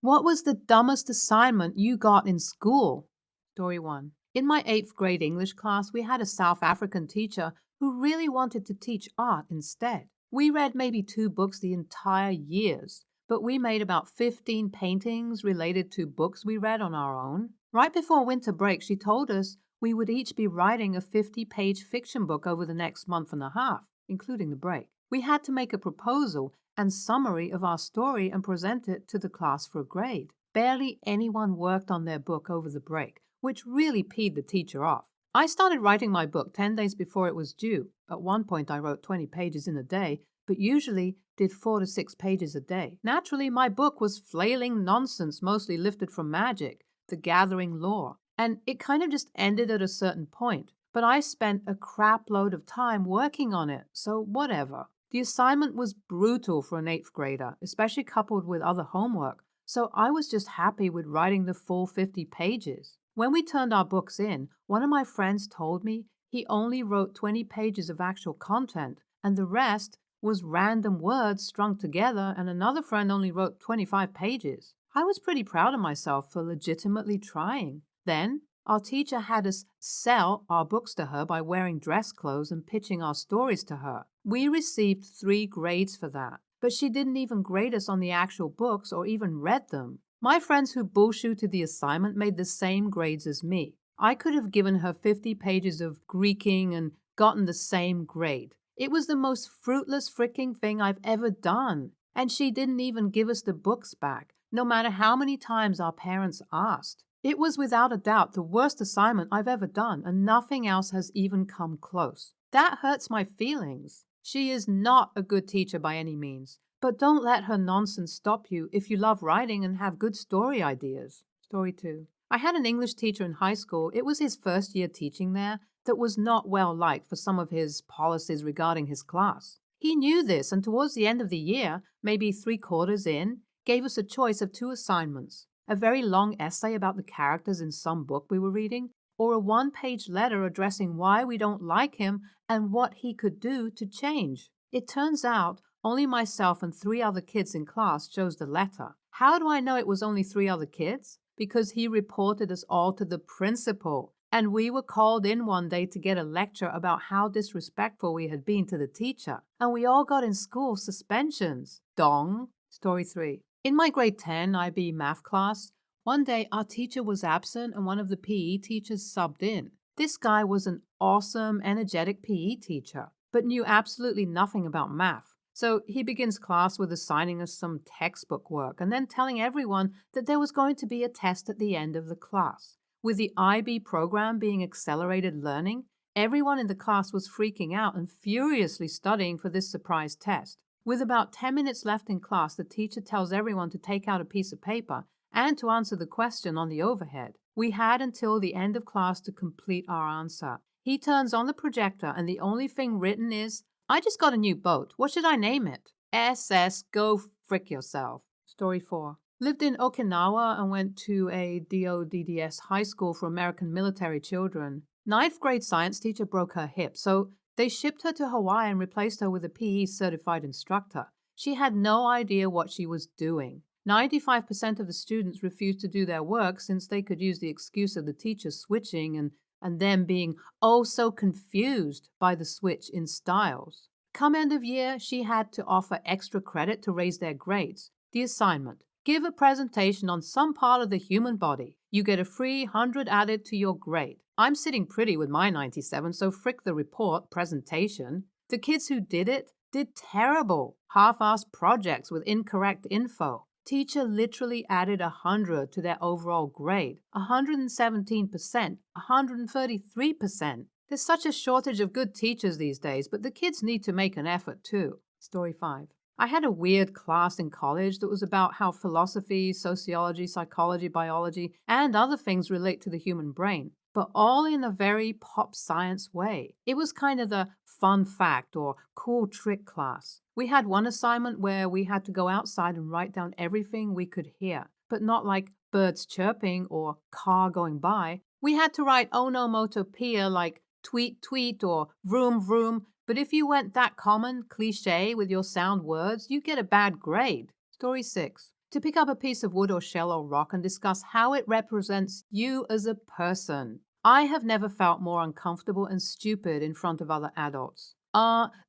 What was the dumbest assignment you got in school? Story 1. In my 8th grade English class, we had a South African teacher who really wanted to teach art instead. We read maybe 2 books the entire years, but we made about 15 paintings related to books we read on our own. Right before winter break, she told us we would each be writing a 50-page fiction book over the next month and a half, including the break. We had to make a proposal and summary of our story and present it to the class for a grade. Barely anyone worked on their book over the break, which really peed the teacher off. I started writing my book 10 days before it was due. At one point, I wrote 20 pages in a day, but usually did 4 to 6 pages a day. Naturally, my book was flailing nonsense, mostly lifted from magic, the gathering lore, and it kind of just ended at a certain point. But I spent a crap load of time working on it, so whatever. The assignment was brutal for an 8th grader, especially coupled with other homework, so I was just happy with writing the full 50 pages. When we turned our books in, one of my friends told me he only wrote 20 pages of actual content, and the rest was random words strung together, and another friend only wrote 25 pages. I was pretty proud of myself for legitimately trying. Then, our teacher had us sell our books to her by wearing dress clothes and pitching our stories to her. We received 3 grades for that, but she didn't even grade us on the actual books or even read them. My friends who bullshooted the assignment made the same grades as me. I could have given her 50 pages of Greeking and gotten the same grade. It was the most fruitless freaking thing I've ever done. And she didn't even give us the books back, no matter how many times our parents asked. It was without a doubt the worst assignment I've ever done, and nothing else has even come close. That hurts my feelings. She is not a good teacher by any means, but don't let her nonsense stop you if you love writing and have good story ideas. Story 2. I had an English teacher in high school. It was his first year teaching there that was not well liked for some of his policies regarding his class. He knew this, and towards the end of the year, maybe 3/4 in, gave us a choice of 2 assignments: a very long essay about the characters in some book we were reading, or a 1-page letter addressing why we don't like him and what he could do to change. It turns out only myself and 3 other kids in class chose the letter. How do I know it was only 3 other kids? Because he reported us all to the principal, and we were called in one day to get a lecture about how disrespectful we had been to the teacher, and we all got in school suspensions. Dong. Story 3. In my grade 10 IB math class, one day our teacher was absent and one of the PE teachers subbed in. This guy was an awesome, energetic PE teacher, but knew absolutely nothing about math. So he begins class with assigning us some textbook work and then telling everyone that there was going to be a test at the end of the class. With the IB program being accelerated learning, everyone in the class was freaking out and furiously studying for this surprise test. With about 10 minutes left in class, the teacher tells everyone to take out a piece of paper and to answer the question on the overhead. We had until the end of class to complete our answer. He turns on the projector and the only thing written is, "I just got a new boat. What should I name it?" SS, go frick yourself. Story 4. Lived in Okinawa and went to a DODDS high school for American military children. 9th grade science teacher broke her hip, so they shipped her to Hawaii and replaced her with a PE certified instructor. She had no idea what she was doing. 95% of the students refused to do their work since they could use the excuse of the teacher switching and them being oh so confused by the switch in styles. Come end of year, she had to offer extra credit to raise their grades. The assignment: give a presentation on some part of the human body. You get a free 100 added to your grade. I'm sitting pretty with my 97, so frick the report presentation. The kids who did it did terrible, half-assed projects with incorrect info. Teacher literally added 100 to their overall grade, 117%, 133%. There's such a shortage of good teachers these days, but the kids need to make an effort too. Story 5. I had a weird class in college that was about how philosophy, sociology, psychology, biology, and other things relate to the human brain, but all in a very pop science way. It was kind of the fun fact or cool trick class. We had one assignment where we had to go outside and write down everything we could hear, but not like birds chirping or car going by. We had to write onomatopoeia like tweet tweet or vroom vroom, but if you went that common cliche with your sound words, you get a bad grade. Story 6. To pick up a piece of wood or shell or rock and discuss how it represents you as a person. I have never felt more uncomfortable and stupid in front of other adults.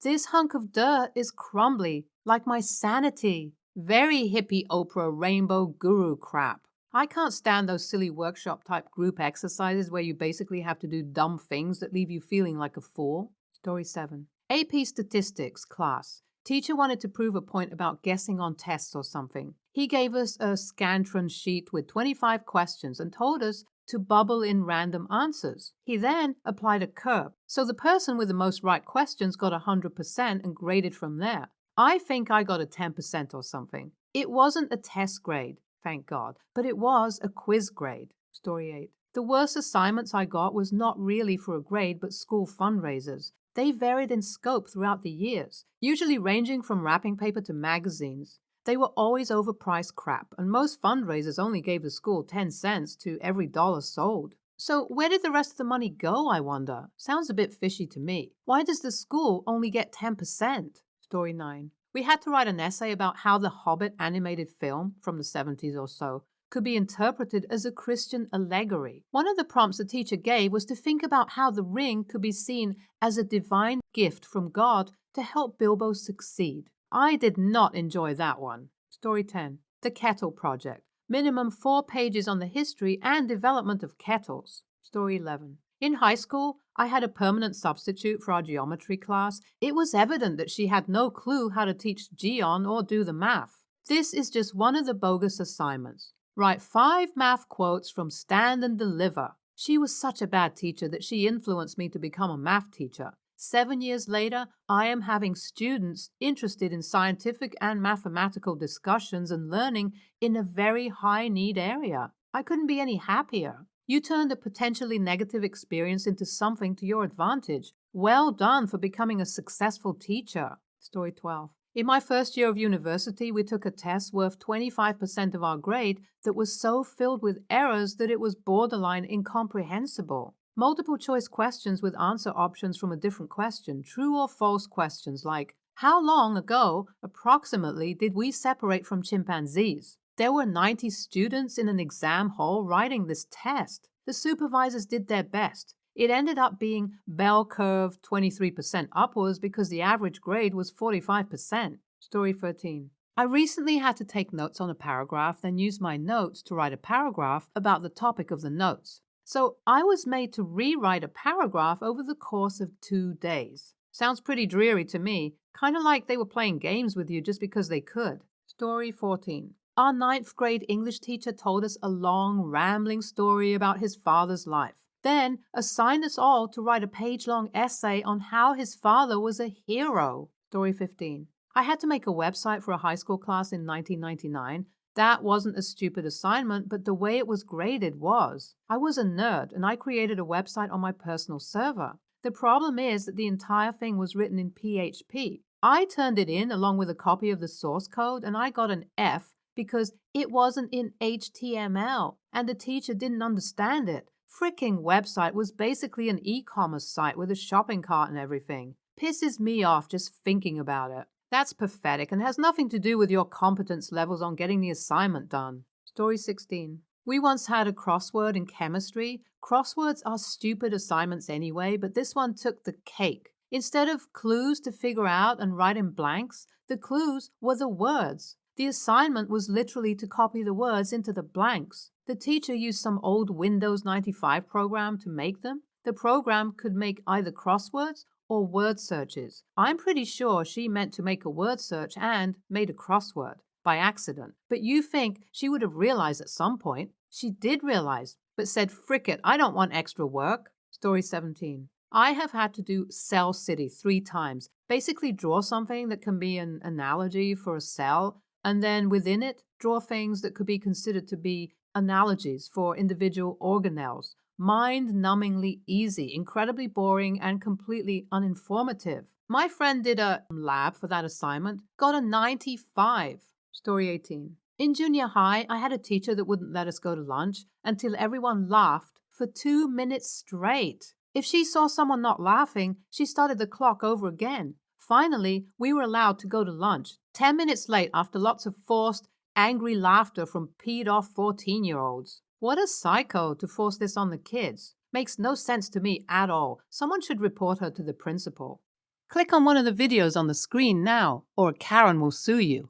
This hunk of dirt is crumbly, like my sanity. Very hippie Oprah rainbow guru crap. I can't stand those silly workshop type group exercises where you basically have to do dumb things that leave you feeling like a fool. Story 7. AP Statistics class. Teacher wanted to prove a point about guessing on tests or something. He gave us a Scantron sheet with 25 questions and told us to bubble in random answers. He then applied a curve, so the person with the most right questions got 100% and graded from there. I think I got a 10% or something. It wasn't a test grade, thank God, but it was a quiz grade. Story 8. The worst assignments I got was not really for a grade, but school fundraisers. They varied in scope throughout the years, usually ranging from wrapping paper to magazines. They were always overpriced crap, and most fundraisers only gave the school 10 cents to every dollar sold. So where did the rest of the money go, I wonder? Sounds a bit fishy to me. Why does the school only get 10%? Story 9. We had to write an essay about how the Hobbit animated film from the 70s or so could be interpreted as a Christian allegory. One of the prompts the teacher gave was to think about how the ring could be seen as a divine gift from God to help Bilbo succeed. I did not enjoy that one. Story 10. The Kettle Project. Minimum 4 pages on the history and development of kettles. Story 11. In high school, I had a permanent substitute for our geometry class. It was evident that she had no clue how to teach geon or do the math. This is just one of the bogus assignments. Write 5 math quotes from Stand and Deliver. She was such a bad teacher that she influenced me to become a math teacher. 7 years later, I am having students interested in scientific and mathematical discussions and learning in a very high-need area. I couldn't be any happier. You turned a potentially negative experience into something to your advantage. Well done for becoming a successful teacher. Story 12. In my first year of university, we took a test worth 25% of our grade that was so filled with errors that it was borderline incomprehensible. Multiple choice questions with answer options from a different question, true or false questions like, how long ago, approximately, did we separate from chimpanzees? There were 90 students in an exam hall writing this test. The supervisors did their best. It ended up being bell curve 23% upwards because the average grade was 45%. Story 13. I recently had to take notes on a paragraph, then use my notes to write a paragraph about the topic of the notes. So I was made to rewrite a paragraph over the course of 2 days. Sounds pretty dreary to me, kind of like they were playing games with you just because they could. Story 14. Our 9th grade English teacher told us a long, rambling story about his father's life. Then assigned us all to write a page-long essay on how his father was a hero. Story 15. I had to make a website for a high school class in 1999. That wasn't a stupid assignment, but the way it was graded was. I was a nerd, and I created a website on my personal server. The problem is that the entire thing was written in PHP. I turned it in along with a copy of the source code, and I got an F because it wasn't in HTML, and the teacher didn't understand it. Fricking website was basically an e-commerce site with a shopping cart and everything. Pisses me off just thinking about it. That's pathetic and has nothing to do with your competence levels on getting the assignment done. Story 16. We once had a crossword in chemistry. Crosswords are stupid assignments anyway, but this one took the cake. Instead of clues to figure out and write in blanks, the clues were the words. The assignment was literally to copy the words into the blanks. The teacher used some old Windows 95 program to make them. The program could make either crosswords or word searches. I'm pretty sure she meant to make a word search and made a crossword by accident. But you think she would have realized at some point. She did realize, but said, frick it, I don't want extra work. Story 17. I have had to do Cell City 3 times. Basically draw something that can be an analogy for a cell, and then within it, draw things that could be considered to be analogies for individual organelles. Mind-numbingly easy, incredibly boring, and completely uninformative. My friend did a lab for that assignment, got a 95. Story 18. In junior high, I had a teacher that wouldn't let us go to lunch until everyone laughed for 2 minutes straight. If she saw someone not laughing, she started the clock over again. Finally, we were allowed to go to lunch, 10 minutes late after lots of forced, Angry laughter from peed-off 14-year-olds. What a psycho to force this on the kids. Makes no sense to me at all. Someone should report her to the principal. Click on one of the videos on the screen now, or Karen will sue you.